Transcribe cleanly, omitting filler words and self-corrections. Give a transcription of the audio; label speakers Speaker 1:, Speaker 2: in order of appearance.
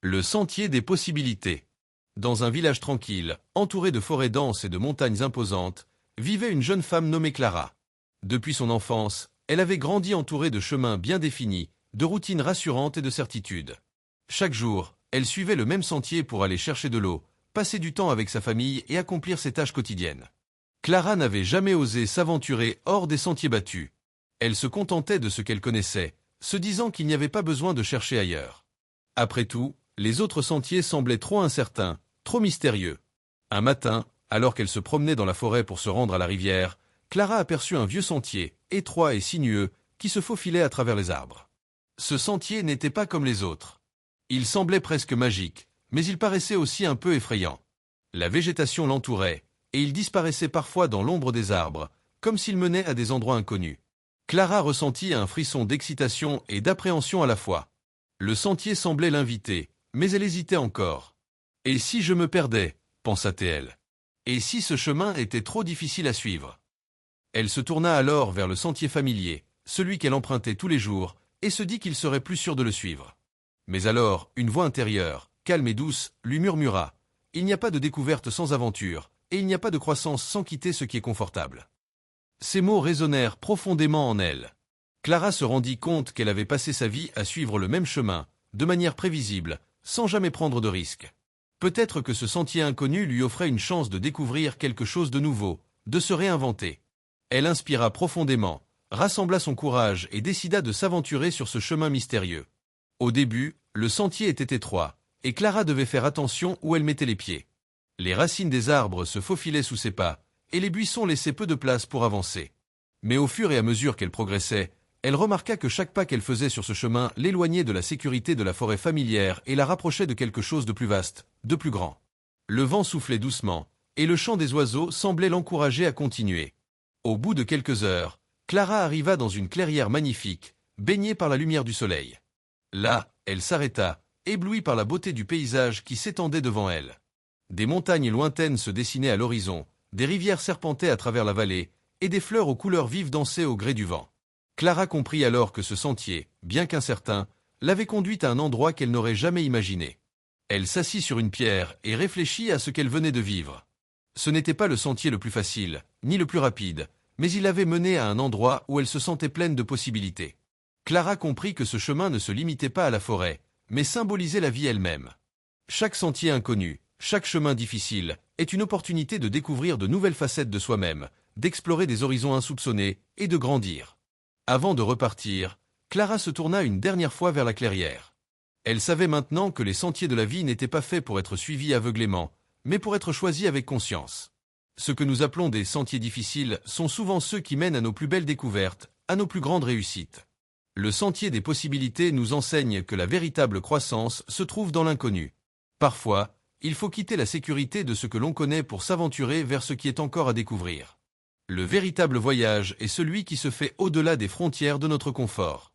Speaker 1: Le sentier des possibilités. Dans un village tranquille, entouré de forêts denses et de montagnes imposantes, vivait une jeune femme nommée Clara. Depuis son enfance, elle avait grandi entourée de chemins bien définis, de routines rassurantes et de certitudes. Chaque jour, elle suivait le même sentier pour aller chercher de l'eau, passer du temps avec sa famille et accomplir ses tâches quotidiennes. Clara n'avait jamais osé s'aventurer hors des sentiers battus. Elle se contentait de ce qu'elle connaissait, se disant qu'il n'y avait pas besoin de chercher ailleurs. Après tout, les autres sentiers semblaient trop incertains, trop mystérieux. Un matin, alors qu'elle se promenait dans la forêt pour se rendre à la rivière, Clara aperçut un vieux sentier, étroit et sinueux, qui se faufilait à travers les arbres. Ce sentier n'était pas comme les autres. Il semblait presque magique, mais il paraissait aussi un peu effrayant. La végétation l'entourait, et il disparaissait parfois dans l'ombre des arbres, comme s'il menait à des endroits inconnus. Clara ressentit un frisson d'excitation et d'appréhension à la fois. Le sentier semblait l'inviter, mais elle hésitait encore. « Et si je me perdais » pensa-t-elle. « Et si ce chemin était trop difficile à suivre ?» Elle se tourna alors vers le sentier familier, celui qu'elle empruntait tous les jours, et se dit qu'il serait plus sûr de le suivre. Mais alors, une voix intérieure, calme et douce, lui murmura « Il n'y a pas de découverte sans aventure, et il n'y a pas de croissance sans quitter ce qui est confortable. » Ces mots résonnèrent profondément en elle. Clara se rendit compte qu'elle avait passé sa vie à suivre le même chemin, de manière prévisible, sans jamais prendre de risques. Peut-être que ce sentier inconnu lui offrait une chance de découvrir quelque chose de nouveau, de se réinventer. Elle inspira profondément, rassembla son courage et décida de s'aventurer sur ce chemin mystérieux. Au début, le sentier était étroit, et Clara devait faire attention où elle mettait les pieds. Les racines des arbres se faufilaient sous ses pas, et les buissons laissaient peu de place pour avancer. Mais au fur et à mesure qu'elle progressait, elle remarqua que chaque pas qu'elle faisait sur ce chemin l'éloignait de la sécurité de la forêt familière et la rapprochait de quelque chose de plus vaste, de plus grand. Le vent soufflait doucement, et le chant des oiseaux semblait l'encourager à continuer. Au bout de quelques heures, Clara arriva dans une clairière magnifique, baignée par la lumière du soleil. Là, elle s'arrêta, éblouie par la beauté du paysage qui s'étendait devant elle. Des montagnes lointaines se dessinaient à l'horizon, des rivières serpentaient à travers la vallée, et des fleurs aux couleurs vives dansaient au gré du vent. Clara comprit alors que ce sentier, bien qu'incertain, l'avait conduite à un endroit qu'elle n'aurait jamais imaginé. Elle s'assit sur une pierre et réfléchit à ce qu'elle venait de vivre. Ce n'était pas le sentier le plus facile, ni le plus rapide, mais il avait mené à un endroit où elle se sentait pleine de possibilités. Clara comprit que ce chemin ne se limitait pas à la forêt, mais symbolisait la vie elle-même. Chaque sentier inconnu, chaque chemin difficile, est une opportunité de découvrir de nouvelles facettes de soi-même, d'explorer des horizons insoupçonnés et de grandir. Avant de repartir, Clara se tourna une dernière fois vers la clairière. Elle savait maintenant que les sentiers de la vie n'étaient pas faits pour être suivis aveuglément, mais pour être choisis avec conscience. Ce que nous appelons des sentiers difficiles sont souvent ceux qui mènent à nos plus belles découvertes, à nos plus grandes réussites. Le sentier des possibilités nous enseigne que la véritable croissance se trouve dans l'inconnu. Parfois, il faut quitter la sécurité de ce que l'on connaît pour s'aventurer vers ce qui est encore à découvrir. Le véritable voyage est celui qui se fait au-delà des frontières de notre confort.